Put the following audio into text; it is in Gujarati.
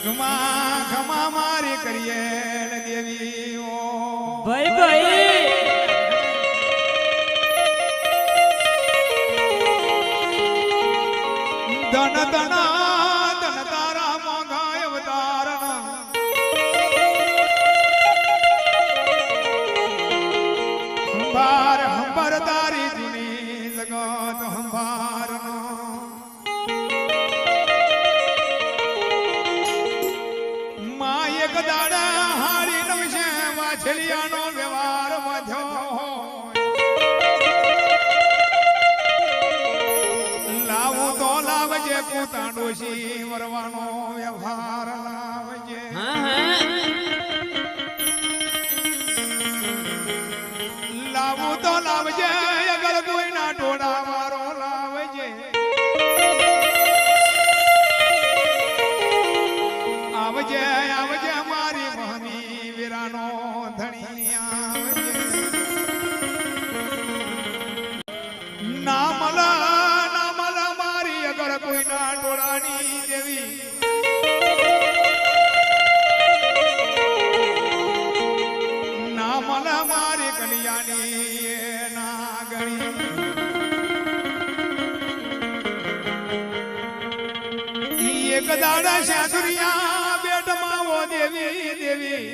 ઘમા ઘમા મારી કરીએ દેવી ઓ ભાઈ ભાઈ ધન ધન ધન તારા મોંઘા અવતાર હંભાર હંભાર તારી જૂની જગત હંભાર માં એક દાડા હારી નવશે વાછલિયાનો વ્યવહાર વધ્યો લાવું તો લાવજે પોતા ડોશી વરવાનો વ્યવહાર લાવજે લાવું તો લાવજે અગર કોઈના ટોળા મારો લાવજે આવજે આવજે મારી મહની વીરાનો ધણી આવજે ના મલ મારી અગર કોઈના ટોળાની દેવી ના મલ મારી કલિયાની ના ગણી એક દાડા સાસુરિયા બેટમાં ઓ દેવી દેવી